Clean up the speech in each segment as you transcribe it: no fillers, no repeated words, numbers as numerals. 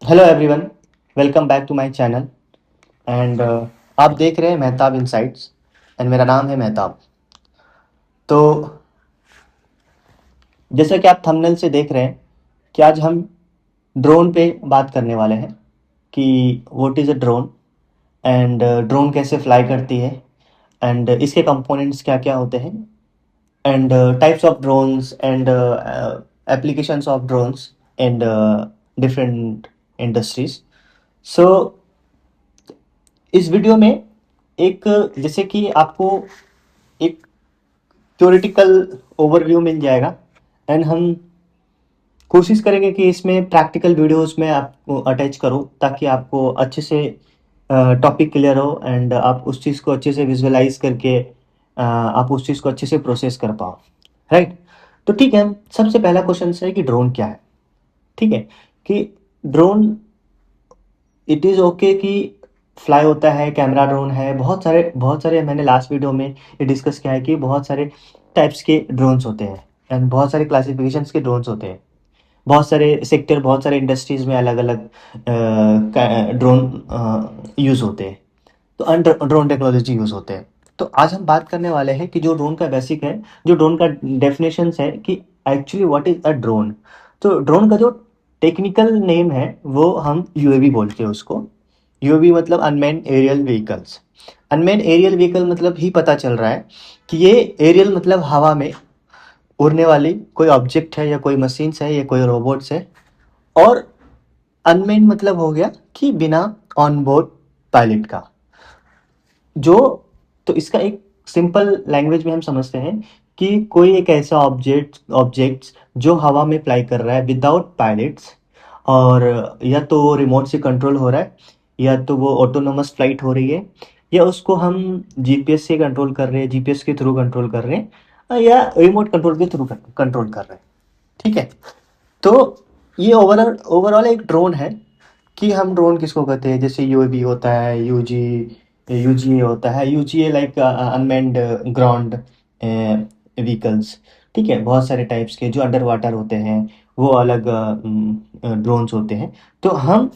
Hello everyone, welcome back to my channel एंड आप देख रहे हैं मेहताब इनसाइट्स एंड मेरा नाम है मेहताब। तो जैसा कि आप थंबनेल से देख रहे हैं कि आज हम ड्रोन पे बात करने वाले हैं कि what is a drone and drone कैसे फ्लाई करती है एंड इसके कंपोनेंट्स क्या क्या होते हैं and types of drones and applications of drones and different industries. So इस वीडियो में एक जैसे कि आपको एक थ्योरेटिकल ओवरव्यू मिल जाएगा एंड हम कोशिश करेंगे कि इसमें प्रैक्टिकल वीडियोस में आपको अटैच करूं ताकि आपको अच्छे से टॉपिक क्लियर हो एंड आप उस चीज़ को अच्छे से विजुअलाइज करके आप उस चीज़ को अच्छे से प्रोसेस कर पाओ। राइट। तो ठीक है, सबसे पहला क्वेश्चन है कि ड्रोन क्या है। ठीक है कि ड्रोन इट इज़ ओके कि फ्लाई होता है, कैमरा ड्रोन है, बहुत सारे मैंने लास्ट वीडियो में ये डिस्कस किया है कि बहुत सारे टाइप्स के ड्रोन्स होते हैं एंड बहुत सारे क्लासिफिकेशंस के ड्रोन्स होते हैं। बहुत सारे सेक्टर, बहुत सारे इंडस्ट्रीज में अलग अलग ड्रोन यूज़ होते हैं। तो ड्रोन टेक्नोलॉजी यूज़ होते हैं। तो आज हम बात करने वाले हैं कि जो ड्रोन का बेसिक है, जो ड्रोन का डेफिनेशन है कि actually what is a drone. तो ड्रोन का जो टेक्निकल नेम है वो हम यूएवी बोलते हैं उसको। यूएवी मतलब unmanned aerial vehicles. Unmanned aerial vehicle मतलब ही पता चल रहा है कि ये एरियल मतलब हवा में उड़ने वाली कोई ऑब्जेक्ट है या कोई मशीन्स है या कोई रोबोट्स है। और अनमैन्ड मतलब हो गया कि बिना ऑन बोर्ड पायलट का। जो तो इसका एक सिंपल लैंग्वेज में हम समझते हैं कि कोई एक ऐसा ऑब्जेक्ट्स जो हवा में फ्लाई कर रहा है विदाउट पायलट्स, और या तो वो रिमोट से कंट्रोल हो रहा है या तो वो ऑटोनोमस फ्लाइट हो रही है या उसको हम जीपीएस से कंट्रोल कर रहे हैं, जीपीएस के थ्रू कंट्रोल कर रहे हैं या रिमोट कंट्रोल के थ्रू कंट्रोल कर रहे हैं। ठीक है। तो ये ओवरऑल ओवरऑल एक ड्रोन है कि हम ड्रोन किसको कहते हैं। जैसे यूएवी होता है, यूजीए होता है। UGA like unmanned ground vehicles. ठीक है, बहुत सारे टाइप्स के जो अंडर वाटर होते हैं वो अलग ड्रोन्स होते हैं। तो हम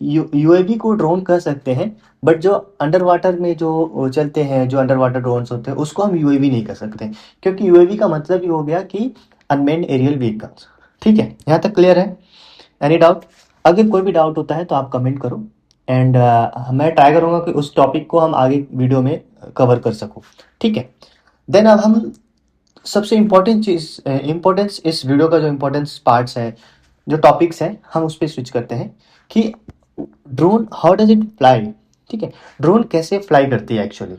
यूएवी को ड्रोन कह सकते हैं, बट जो अंडर वाटर में जो चलते हैं, जो अंडर वाटर ड्रोन्स होते हैं उसको हम यूएवी नहीं कह सकते, क्योंकि यूएवी का मतलब ही हो गया कि अनमैन्ड एरियल व्हीकल्स। ठीक है, यहाँ तक क्लियर है? Any doubt? अगर कोई भी डाउट होता है तो आप कमेंट करो एंड मैं ट्राई करूँगा कि उस टॉपिक को हम आगे वीडियो में कवर कर सकूँ। ठीक है। देन अब हम सबसे इम्पोर्टेंट चीज़, इम्पोर्टेंस इस वीडियो का जो इम्पोर्टेंस पार्ट्स है, जो टॉपिक्स हैं, हम उस पर स्विच करते हैं कि drone how does it fly. ठीक है, ड्रोन कैसे फ्लाई करती है एक्चुअली।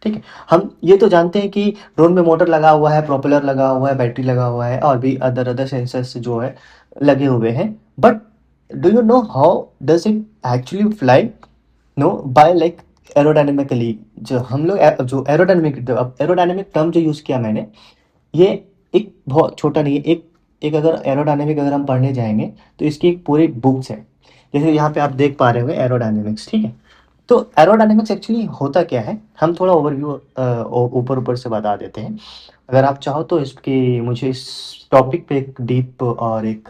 ठीक है, हम ये तो जानते हैं कि ड्रोन में मोटर लगा हुआ है, प्रोपेलर लगा हुआ है, बैटरी लगा हुआ है और भी अदर अदर सेंसर्स जो है लगे हुए हैं। But do you know how does it actually fly? No, by like aerodynamically. जो हम लोग जो एरोडायनेमिक टर्म जो यूज़ किया मैंने, ये एक बहुत छोटा नहीं है। एक एक अगर एरोडायनेमिक अगर हम पढ़ने जाएंगे तो इसकी एक पूरी बुक्स है। जैसे यहाँ पे आप देख पा रहे होंगे एरोडायनेमिक्स। ठीक है, तो एरोडायनेमिक्स एक्चुअली होता क्या है, हम थोड़ा ओवरव्यू ऊपर ऊपर से बता देते हैं। अगर आप चाहो तो इसकी मुझे इस टॉपिक पे एक डीप और एक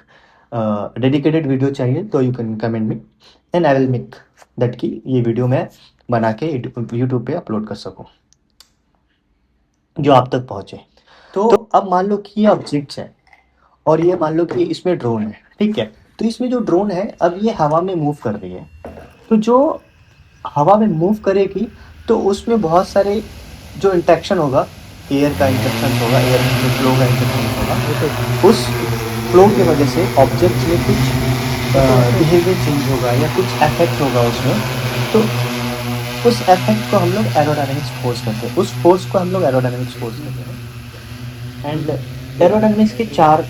डेडिकेटेड वीडियो चाहिए तो you can comment me and I will make that कि ये वीडियो मैं बना के यूट्यूब पे अपलोड कर सकूँ जो आप तक पहुँचे। तो अब मान लो कि ये ऑब्जेक्ट्स है और ये मान लो कि इसमें ड्रोन है। ठीक है, तो इसमें जो ड्रोन है अब ये हवा में मूव कर रही है। तो जो हवा में मूव करेगी तो उसमें बहुत सारे जो इंटरेक्शन होगा, एयर का इंटरेक्शन होगा, एयर में फ्लो का इंटरेक्शन होगा। उस फ्लो की वजह से ऑब्जेक्ट में कुछ बिहेवियर चेंज होगा या कुछ इफेक्ट होगा उसमें। तो उस इफेक्ट को हम लोग एरोडायनेमिक्स फोर्स कहते हैं, उस फोर्स को हम लोग एरोडायनेमिक्स फोर्स कहते हैं। एंड एरोडायनेमिक्स के चार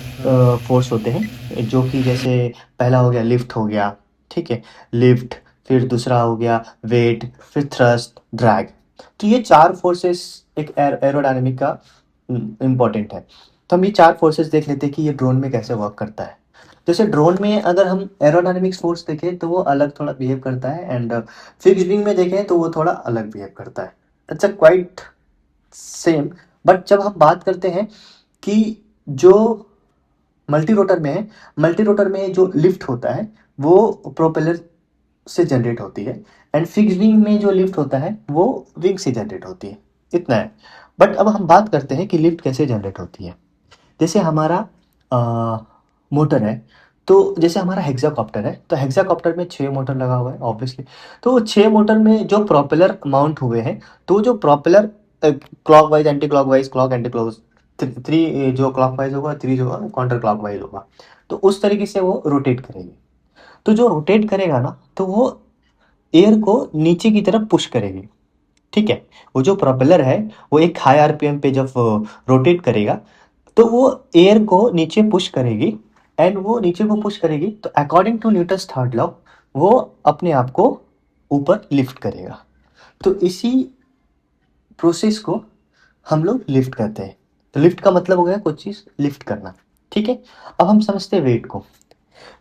फोर्स होते हैं, जो कि जैसे पहला हो गया लिफ्ट हो गया। ठीक है, लिफ्ट, फिर दूसरा हो गया वेट, फिर थ्रस्ट, ड्रैग। तो ये चार फोर्सेस एक एरोडायनेमिक का इम्पोर्टेंट है। तो हम ये चार फोर्सेस देख लेते हैं कि ये ड्रोन में कैसे वर्क करता है। जैसे ड्रोन में अगर हम एरोडायनेमिक्स फोर्स देखें तो वो अलग थोड़ा बिहेव करता है एंड फिक्स्ड विंग में देखें तो वो थोड़ा अलग बिहेव करता है। It's a quite same. But जब हम बात करते हैं कि जो मल्टी रोटर में है, मल्टी रोटर में जो लिफ्ट होता है वो प्रोपेलर से जनरेट होती है, एंड फिक्स विंग में जो लिफ्ट होता है वो विंग से जनरेट होती है। इतना है। बट अब हम बात करते हैं कि लिफ्ट कैसे जनरेट होती है। जैसे हमारा मोटर है, तो जैसे हमारा हेक्साकॉप्टर है, तो हेक्साकॉप्टर में 6 मोटर लगा हुआ है ऑब्वियसली। तो वो 6 मोटर में जो प्रोपेलर माउंट हुए हैं, तो जो propeller clock wise anti clock wise clock anti clock, three जो क्लॉक वाइज होगा, थ्री जो होगा काउंटर क्लॉक वाइज होगा, तो उस तरीके से वो रोटेट करेगी। तो जो रोटेट करेगा ना, तो वो एयर को नीचे की तरफ पुश करेगी। ठीक है। वो जो प्रोपेलर है, वो एक हाई आरपीएम पे जब रोटेट करेगा, तो वो एयर को नीचे पुश करेगी, एंड वो नीचे को पुश करेगी तो according to Newton's third law वो अपने आप को ऊपर लिफ्ट करेगा। तो इसी प्रोसेस को हम लोग लिफ्ट करते हैं। तो लिफ्ट का मतलब हो गया कुछ चीज़ लिफ्ट करना। ठीक है। अब हम समझते हैं वेट को।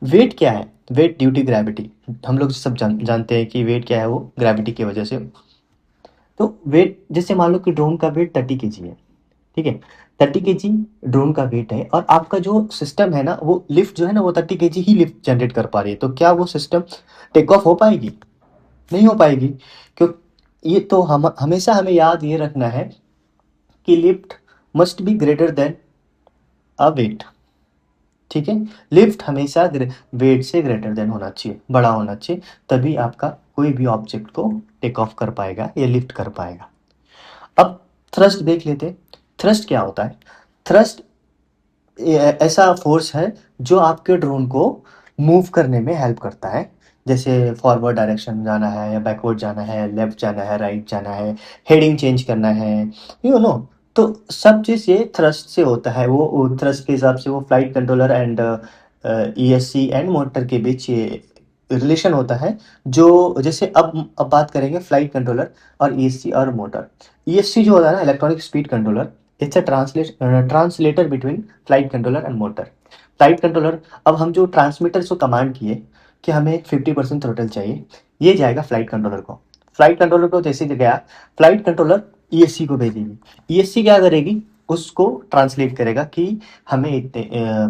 वेट क्या है? Weight due to gravity. हम लोग सब जानते हैं कि वेट क्या है, वो ग्रेविटी की वजह से। तो वेट, जैसे मान लो कि ड्रोन का वेट 30 kg है। ठीक है। 30 kg ड्रोन का वेट है, और आपका जो सिस्टम है ना, वो लिफ्ट जो है ना, वो 30 kg ही लिफ्ट जनरेट कर पा रही है। तो क्या वो सिस्टम टेक ऑफ हो पाएगी? नहीं हो पाएगी। क्यों? ये तो हम हमेशा हमें याद ये रखना है कि lift must be greater than a weight. ठीक है। लिफ्ट हमेशा वेट से ग्रेटर देन होना चाहिए, बड़ा होना चाहिए, तभी आपका कोई भी ऑब्जेक्ट को टेक ऑफ कर पाएगा या लिफ्ट कर पाएगा। अब थ्रस्ट देख लेते हैं। थ्रस्ट क्या होता है? थ्रस्ट ऐसा फोर्स है जो आपके ड्रोन को मूव करने में हेल्प करता है। जैसे फॉरवर्ड डायरेक्शन जाना है, या बैकवर्ड जाना है, लेफ्ट जाना है, राइट जाना है, हेडिंग चेंज करना है, यू नो। तो सब चीज़ ये थ्रस्ट से होता है। वो थ्रस्ट के हिसाब से वो flight controller and ESC and motor के बीच ये रिलेशन होता है। जो जैसे अब बात करेंगे फ्लाइट कंट्रोलर और ईएससी और मोटर। ईएससी जो होता है ना, electronic speed controller, it's a translator between flight controller and motor. Flight controller, अब हम जो ट्रांसमीटर को कमांड किए कि हमें 50% थ्रोटल चाहिए, ये जाएगा फ्लाइट कंट्रोलर को। फ्लाइट कंट्रोलर को जैसे गया, फ्लाइट कंट्रोलर ईएससी को भेजेगी। ईएससी क्या करेगी? उसको ट्रांसलेट करेगा कि हमें इतने,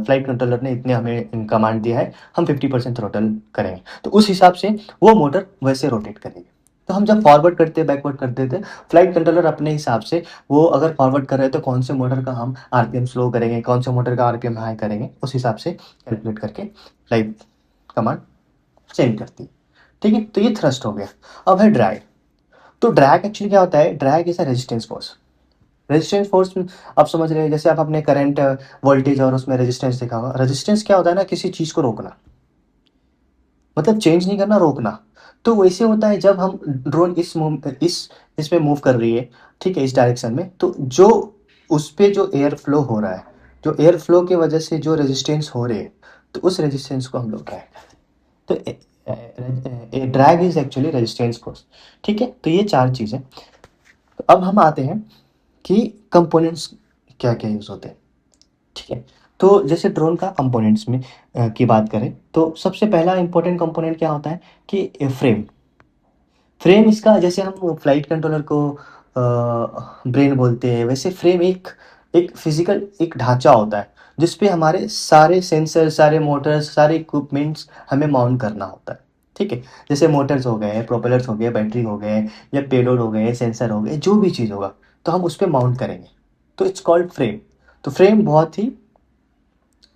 फ्लाइट कंट्रोलर ने इतने हमें कमांड दिया है, हम 50% थ्रोटल करेंगे, तो उस हिसाब से वो मोटर वैसे रोटेट करेगी। तो हम जब फॉरवर्ड करते बैकवर्ड करते थे, फ्लाइट कंट्रोलर अपने हिसाब से, वो अगर फॉरवर्ड कर रहे हैं तो कौन से मोटर का हम आरपीएम स्लो करेंगे, कौन से मोटर का आरपीएम हाई करेंगे, उस हिसाब से कैलकुलेट करके फ्लाइट कमांड सेंड करती है। ठीक है। तो ये थ्रस्ट हो गया। अब है ड्रैग। तो ड्रैग एक्चुअली क्या होता है? Drag is a resistance force. Resistance force आप समझ रहे हैं, जैसे आप अपने करंट वोल्टेज और उसमें रेजिस्टेंस देखा होगा। रेजिस्टेंस क्या होता है ना, किसी चीज़ को रोकना, मतलब चेंज नहीं करना, रोकना। तो वैसे होता है जब हम ड्रोन इस इसमें मूव कर रही है, ठीक है, इस डायरेक्शन में, तो जो उस पे जो एयर फ्लो हो रहा है, जो एयर फ्लो की वजह से जो रेजिस्टेंस हो रही है, तो उस रेजिस्टेंस को हम लोग ड्रैग करते हैं। तो drag is actually resistance force. ठीक है। तो ये चार चीज़ें। तो अब हम आते हैं कि कंपोनेंट्स क्या क्या यूज़ होते हैं। ठीक है। तो जैसे ड्रोन का कंपोनेंट्स में की बात करें, तो सबसे पहला इंपॉर्टेंट कंपोनेंट क्या होता है कि फ्रेम। फ्रेम इसका, जैसे हम फ्लाइट कंट्रोलर को ब्रेन बोलते हैं, वैसे फ्रेम एक एक फिजिकल एक ढांचा होता है, जिसपे हमारे सारे सेंसर, सारे मोटर्स, सारे इक्विपमेंट्स हमें माउंट करना होता है। ठीक है। जैसे मोटर्स हो गए, प्रोपेलर्स हो गए, बैटरी हो गए, या पेलोड हो गए, सेंसर हो गए, जो भी चीज़ होगा, तो हम उस पर माउंट करेंगे। तो इट्स कॉल्ड फ्रेम। तो फ्रेम बहुत ही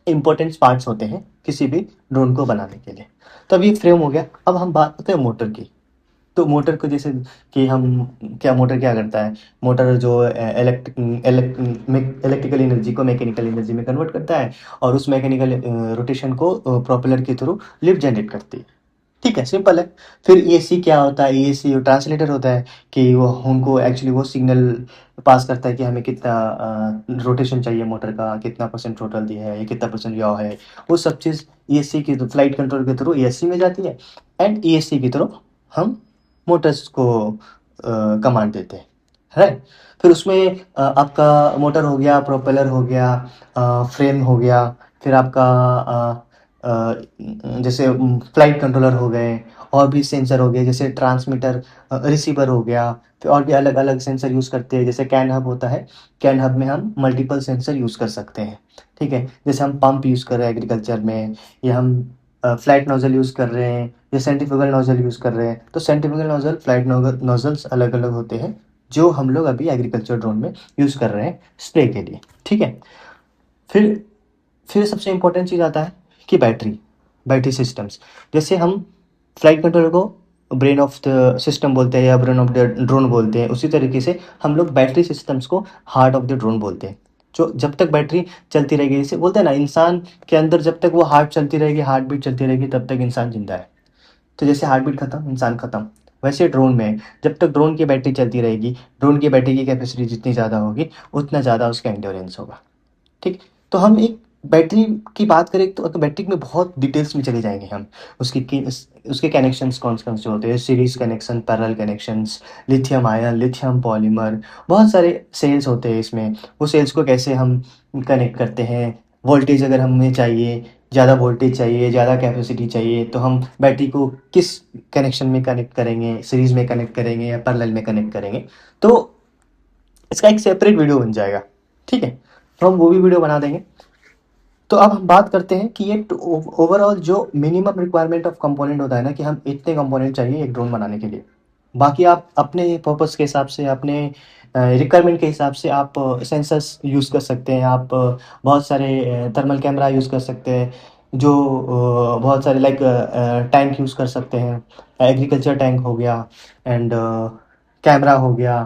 इंपॉर्टेंट पार्ट्स होते हैं किसी भी ड्रोन को बनाने के लिए। तो अब ये फ्रेम हो गया। अब हम बात करते हैं मोटर की। तो मोटर को जैसे कि हम क्या, मोटर क्या करता है? मोटर जो इलेक्ट्रिकल एनर्जी को मैकेनिकल एनर्जी में कन्वर्ट करता है, और उस मैकेनिकल रोटेशन को प्रोपेलर के थ्रू लिफ्ट जनरेट करती है। ठीक है, सिंपल है। फिर ईएससी क्या होता है? ईएससी ट्रांसलेटर होता है कि वो उनको एक्चुअली वो सिग्नल पास करता है कि हमें कितना रोटेशन चाहिए, मोटर का कितना परसेंट टोटल दिया है, या कितना परसेंट याव है। वो सब चीज़ ईएससी की फ्लाइट कंट्रोल के थ्रू ईएससी में जाती है, एंड ईएससी की थ्रू हम मोटर्स को कमांड देते हैं। राइट। फिर उसमें आपका मोटर हो गया, प्रोपेलर हो गया, फ्रेम हो गया, फिर आपका जैसे फ्लाइट कंट्रोलर हो गए, और भी सेंसर हो गए, जैसे ट्रांसमीटर, रिसीवर हो गया। फिर और भी अलग अलग सेंसर यूज़ करते हैं, जैसे कैन हब होता है। कैन हब में हम मल्टीपल सेंसर यूज़ कर सकते हैं। ठीक है। जैसे हम पंप यूज़ कर रहे हैं एग्रीकल्चर में, या हम फ्लैट नोजल यूज़ कर रहे हैं या सेंट्रीफ्यूगल नोजल यूज़ कर रहे हैं, तो सेंट्रीफ्यूगल नोजल, फ्लैट नोजल्स अलग अलग होते हैं जो हम लोग अभी एग्रीकल्चर ड्रोन में यूज़ कर रहे हैं स्प्रे के लिए। ठीक है। फिर फिर सबसे इम्पोर्टेंट चीज़ आता है कि बैटरी, बैटरी सिस्टम्स। जैसे हम फ्लाइट कंट्रोलर को ब्रेन ऑफ द सिस्टम बोलते हैं या ब्रेन ऑफ द ड्रोन बोलते हैं, उसी तरीके से हम लोग बैटरी सिस्टम्स को हार्ट ऑफ द ड्रोन बोलते हैं। जो जब तक बैटरी चलती रहेगी, जैसे बोलते हैं ना, इंसान के अंदर जब तक वो हार्ट चलती रहेगी, हार्ट बीट चलती रहेगी, तब तक इंसान जिंदा है। तो जैसे हार्ट बीट खत्म, इंसान खत्म, वैसे ड्रोन में जब तक ड्रोन की बैटरी चलती रहेगी, ड्रोन की बैटरी की कैपेसिटी जितनी ज़्यादा होगी, उतना ज़्यादा उसका एंड्योरेंस होगा। ठीक। तो हम एक बैटरी की बात करें तो बैटरी में बहुत डिटेल्स में चले जाएंगे हम। उसके कनेक्शंस कौन कौन से होते हैं, series connection, parallel connections, lithium ion, lithium polymer, बहुत सारे सेल्स होते हैं इसमें। वो सेल्स को कैसे हम कनेक्ट करते हैं, वोल्टेज अगर हमें चाहिए, ज़्यादा वोल्टेज चाहिए, ज़्यादा कैपेसिटी चाहिए, तो हम बैटरी को किस कनेक्शन में कनेक्ट करेंगे, सीरीज में कनेक्ट करेंगे या पैरेलल में कनेक्ट करेंगे। तो इसका एक सेपरेट वीडियो बन जाएगा। ठीक है। तो हम वो भी वीडियो बना देंगे। तो अब हम बात करते हैं कि ये ओवरऑल जो मिनिमम रिक्वायरमेंट ऑफ कंपोनेंट होता है ना, कि हम इतने कंपोनेंट चाहिए एक ड्रोन बनाने के लिए। बाकी आप अपने पर्पस के हिसाब से, अपने रिक्वायरमेंट के हिसाब से आप सेंसर्स यूज़ कर सकते हैं, आप बहुत सारे थर्मल कैमरा यूज़ कर सकते हैं, जो बहुत सारे लाइक टैंक यूज़ कर सकते हैं, एग्रीकल्चर टैंक हो गया, एंड कैमरा हो गया,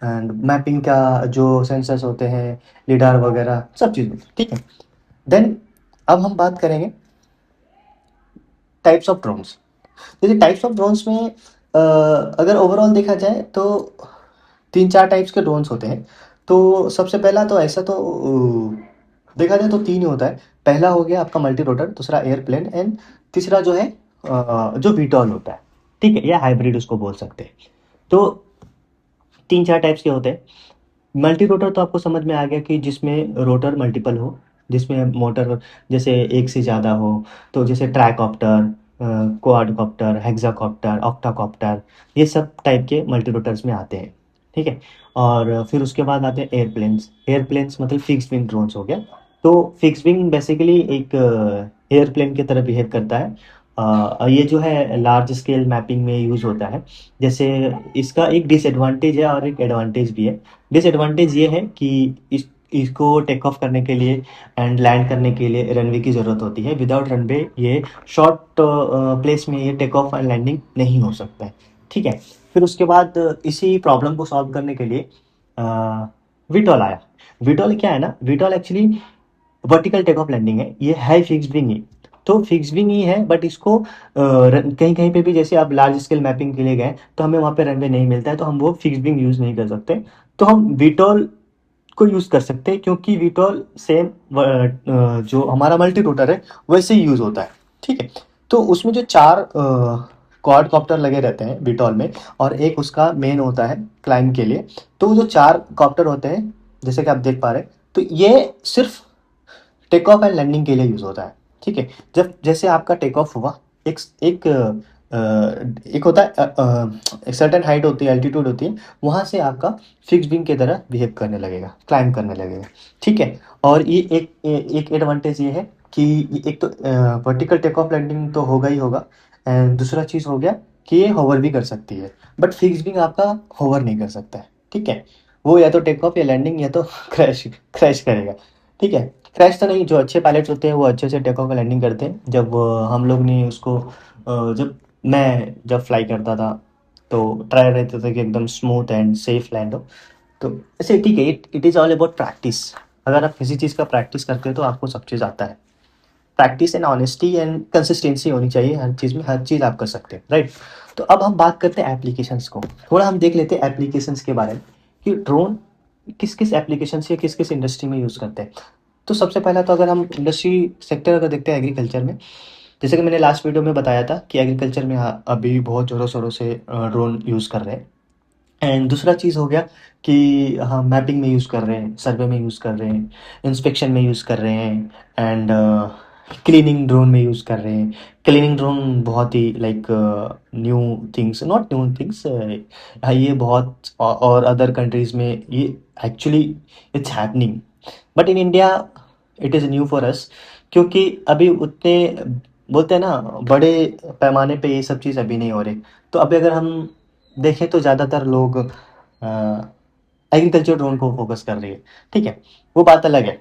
एंड मैपिंग का जो सेंसर्स होते हैं, लिडार वगैरह सब चीज़ होती है। ठीक है। देन अब हम बात करेंगे टाइप्स ऑफ ड्रोन्स। जैसे टाइप्स ऑफ ड्रोन्स में अगर ओवरऑल देखा जाए तो तीन चार टाइप्स के ड्रोन्स होते हैं। तो सबसे पहला तो ऐसा तो देखा जाए तो तीन ही होता है। पहला हो गया आपका मल्टी रोटर, दूसरा एयरप्लेन, एंड तीसरा जो है जो वीटॉल होता है। ठीक है, या हाइब्रिड उसको बोल सकते हैं। तो तीन चार टाइप्स के होते हैं। मल्टी रोटर तो आपको समझ में आ गया कि जिसमें रोटर मल्टीपल हो, जिसमें मोटर जैसे एक से ज़्यादा हो। तो जैसे ट्राइकॉप्टर, क्वाडकॉप्टर, हेक्साकॉप्टर, ऑक्टाकॉप्टर, ये सब टाइप के मल्टी रोटर्स में आते हैं। ठीक है। और फिर उसके बाद आते हैं एयरप्लेन्स। एयरप्लेन्स मतलब फिक्स विंग ड्रोन्स हो गया। तो फिक्स विंग बेसिकली एक एयरप्लेन की तरह बिहेव करता है। ये जो है लार्ज स्केल मैपिंग में यूज़ होता है। जैसे इसका एक डिसएडवांटेज है और एक एडवांटेज भी है। डिसएडवांटेज ये है कि इसको टेक ऑफ करने के लिए एंड लैंड करने के लिए रनवे की ज़रूरत होती है। विदाउट रनवे ये शॉर्ट प्लेस में ये टेक ऑफ एंड लैंडिंग नहीं हो सकता है। ठीक है। फिर उसके बाद इसी प्रॉब्लम को सॉल्व करने के लिए विटॉल आया। विटॉल क्या है ना, VTOL actually vertical take off landing है, ये है फिक्स विंग ही। तो फिक्स विंग ही है, बट इसको कहीं कहीं पे भी जैसे आप लार्ज स्केल मैपिंग के लिए गए तो हमें वहाँ पे रनवे नहीं मिलता है, तो हम वो फिक्स विंग यूज़ नहीं कर सकते। तो हम वीटॉल को यूज़ कर सकते हैं, क्योंकि वीटॉल सेम जो हमारा मल्टी रोटर है वैसे ही यूज़ होता है। ठीक है। तो उसमें जो चार क्वाड कॉप्टर लगे रहते हैं वीटॉल में, और एक उसका मेन होता है क्लाइंब के लिए। तो वो जो चार कॉप्टर होते हैं, जैसे कि आप देख पा रहे हैं, तो ये सिर्फ टेक ऑफ एंड लैंडिंग के लिए यूज़ होता है। ठीक है। जब जैसे आपका टेक ऑफ हुआ, एक एक एक होता है, एक सर्टेन हाइट होती है, एल्टीट्यूड होती है, वहाँ से आपका फिक्स विंग की तरह बिहेव करने लगेगा, क्लाइंब करने लगेगा। ठीक है। और ये एक एडवांटेज ये है कि एक तो वर्टिकल टेक ऑफ लैंडिंग तो होगा ही होगा, एंड दूसरा चीज़ हो गया कि ये होवर भी कर सकती है। बट फिक्स विंग आपका होवर नहीं कर सकता है। ठीक है। वो या तो टेक ऑफ या लैंडिंग, या तो क्रैश क्रैश करेगा। ठीक है। क्रैश तो नहीं, जो अच्छे पायलट्स होते हैं वो अच्छे से टेक ऑफ लैंडिंग करते हैं। जब हम लोग ने उसको जब मैं जब फ्लाई करता था, तो ट्राई रहता था कि एकदम स्मूथ एंड सेफ लैंड हो। तो ऐसे ठीक है, it is all about practice. अगर आप किसी चीज़ का प्रैक्टिस करते हैं तो आपको सब चीज़ आता है। Practice and honesty and consistency होनी चाहिए हर चीज़ में, हर चीज़ आप कर सकते हैं, राइट। तो अब हम बात करते हैं एप्लीकेशंस को, थोड़ा हम देख लेते हैं एप्लीकेशंस के बारे में, कि ड्रोन किस किस एप्लीकेशन या किस किस इंडस्ट्री में यूज़ करते हैं। तो सबसे पहला तो अगर हम इंडस्ट्री सेक्टर अगर देखते हैं एग्रीकल्चर में, जैसे कि मैंने लास्ट वीडियो में बताया था कि एग्रीकल्चर में अभी बहुत ज़ोरों शोरों से ड्रोन यूज़ कर रहे हैं। एंड दूसरा चीज़ हो गया कि हम मैपिंग में यूज़ कर रहे हैं, सर्वे में यूज़ कर रहे हैं, इंस्पेक्शन में यूज़ कर रहे हैं, एंड क्लीनिंग ड्रोन में यूज़ कर रहे हैं। क्लीनिंग ड्रोन बहुत ही like new things, not new things, ये बहुत और अदर कंट्रीज़ में ये actually it's happening, but in India it is new for us, क्योंकि अभी उतने बोलते हैं ना, बड़े पैमाने पे ये सब चीज़ अभी नहीं हो रही। तो अभी अगर हम देखें तो ज़्यादातर लोग एग्रीकल्चर ड्रोन को फोकस कर रही है, ठीक है, वो बात अलग है।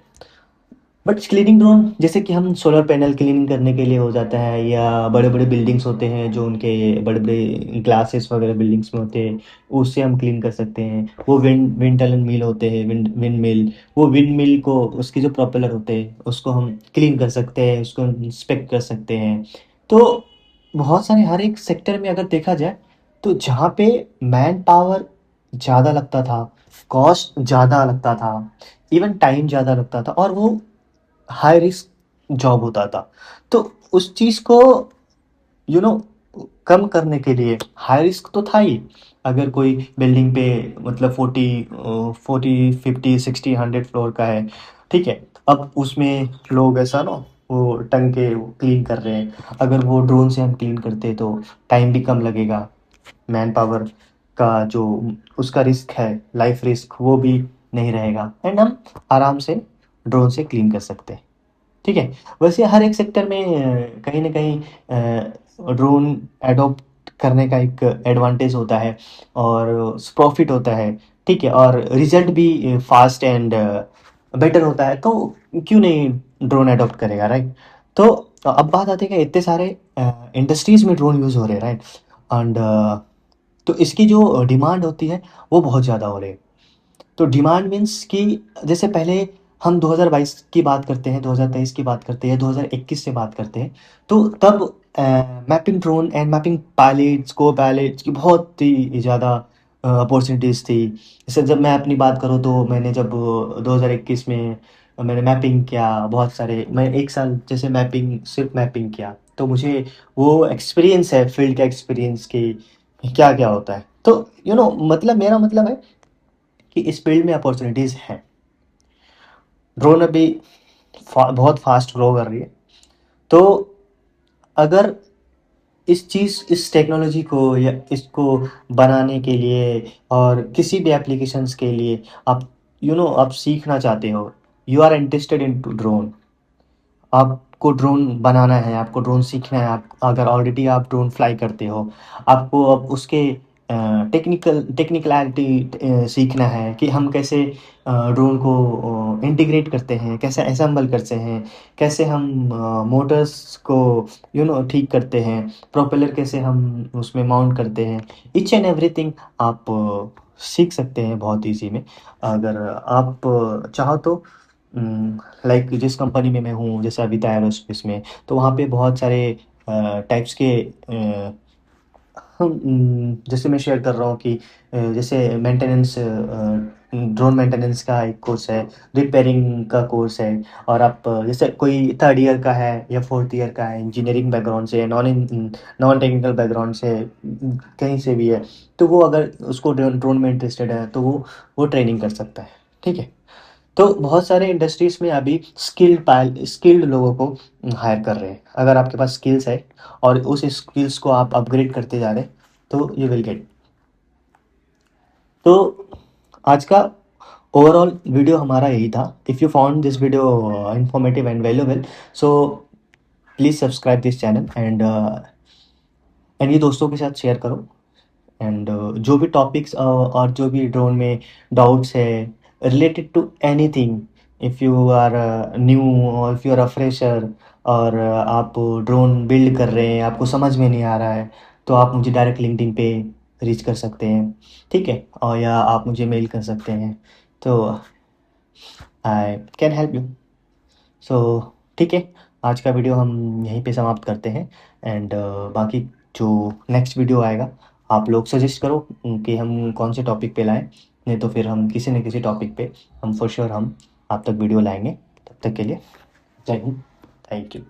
बट क्लीनिंग ड्रोन जैसे कि हम सोलर पैनल क्लीनिंग करने के लिए हो जाता है, या बड़े बड़े बिल्डिंग्स होते हैं जो उनके बड़े बड़े ग्लासेस वगैरह बिल्डिंग्स में होते हैं, उससे हम क्लीन कर सकते हैं। वो विंड विंड टनल मिल होते हैं, विंड विंड मिल, वो विंड मिल को उसकी जो प्रोपेलर होते हैं उसको हम क्लीन कर सकते हैं, उसको इंस्पेक्ट कर सकते हैं। तो बहुत सारे हर एक सेक्टर में अगर देखा जाए तो जहाँ पे मैन पावर ज़्यादा लगता था, कॉस्ट ज़्यादा लगता था, इवन टाइम ज़्यादा लगता था, और वो हाई रिस्क जॉब होता था, तो उस चीज़ को यू नो कम करने के लिए, हाई रिस्क तो था ही। अगर कोई बिल्डिंग पे मतलब 40 50 60 100 फ्लोर का है, ठीक है, अब उसमें लोग ऐसा ना वो टंग के क्लीन कर रहे हैं, अगर वो ड्रोन से हम क्लीन करते तो टाइम भी कम लगेगा, मैन पावर का जो उसका रिस्क है, लाइफ रिस्क, वो भी नहीं रहेगा, एंड हम आराम से ड्रोन से क्लीन कर सकते हैं, ठीक है। वैसे हर एक सेक्टर में कहीं ना कहीं ड्रोन एडॉप्ट करने का एक एडवांटेज होता है, और प्रॉफिट होता है, ठीक है, और रिजल्ट भी फास्ट एंड बेटर होता है, तो क्यों नहीं ड्रोन एडॉप्ट करेगा, राइट। तो अब बात आती है कि इतने सारे इंडस्ट्रीज में ड्रोन यूज़ हो रहे हैं, राइट, एंड तो इसकी जो डिमांड होती है वो बहुत ज़्यादा हो रही है। तो डिमांड मीन्स कि जैसे पहले हम 2022 की बात करते हैं, 2023 की बात करते हैं, 2021 से बात करते हैं, तो तब mapping drone and mapping pilots को पायलट्स की बहुत ही ज़्यादा अपॉर्चुनिटीज़ थी। जैसे जब मैं अपनी बात करूँ तो मैंने जब 2021 में मैंने मैपिंग किया बहुत सारे, मैं एक साल जैसे मैपिंग सिर्फ मैपिंग किया, तो मुझे वो एक्सपीरियंस है, फील्ड का एक्सपीरियंस कि क्या क्या होता है। तो मतलब मेरा मतलब है कि इस फील्ड में अपॉर्चुनिटीज़ हैं। ड्रोन अभी बहुत फास्ट ग्रो कर रही है, तो अगर इस टेक्नोलॉजी को या इसको बनाने के लिए और किसी भी एप्लीकेशंस के लिए आप आप सीखना चाहते हो, you are interested in to drone, आपको ड्रोन बनाना है, आपको ड्रोन सीखना है, आप अगर ऑलरेडी आप ड्रोन फ्लाई करते हो, आपको अब उसके टेक्निकलिटी सीखना है कि हम कैसे ड्रोन को इंटीग्रेट करते हैं, कैसे असेंबल करते हैं, कैसे हम मोटर्स को ठीक करते हैं, प्रोपेलर कैसे हम उसमें माउंट करते हैं, ईच एंड एवरीथिंग आप सीख सकते हैं बहुत इजी में, अगर आप चाहो तो। लाइक जिस कंपनी में मैं हूँ, जैसे अभी एरोस्पेस में, तो वहाँ पे बहुत सारे टाइप्स के जैसे मैं शेयर कर रहा हूँ कि जैसे मेंटेनेंस, ड्रोन मेंटेनेंस का एक कोर्स है, रिपेयरिंग का कोर्स है, और आप जैसे कोई थर्ड ईयर का है या फोर्थ ईयर का है, इंजीनियरिंग बैकग्राउंड से, नॉन टेक्निकल बैकग्राउंड से, कहीं से भी है, तो वो अगर उसको ड्रोन में इंटरेस्टेड है तो वो ट्रेनिंग कर सकता है, ठीक है। तो बहुत सारे इंडस्ट्रीज में अभी स्किल्ड लोगों को हायर कर रहे हैं। अगर आपके पास स्किल्स है और उस स्किल्स को आप अपग्रेड करते जा रहे हैं, तो यू विल गेट। तो आज का ओवरऑल वीडियो हमारा यही था। If you found this video informative and valuable, so please subscribe this channel, and ये दोस्तों के साथ शेयर करो, एंड जो भी टॉपिक्स और जो भी ड्रोन में डाउट्स है related to anything, if you are new और if you are a fresher, और आप ड्रोन बिल्ड कर रहे हैं, आपको समझ में नहीं आ रहा है, तो आप मुझे डायरेक्ट लिंक्डइन पे रीच कर सकते हैं, ठीक है, और या आप मुझे मेल कर सकते हैं, तो आई कैन हेल्प यू। सो ठीक है, आज का वीडियो हम यहीं पे समाप्त करते हैं, एंड बाकी जो नेक्स्ट वीडियो आएगा, आप लोग सजेस्ट करो कि हम कौन से टॉपिक पे लाएं, नहीं तो फिर हम किसी न किसी टॉपिक पे हम फॉर श्योर हम आप तक वीडियो लाएंगे। तब तक के लिए जय हिंद, थैंक यू।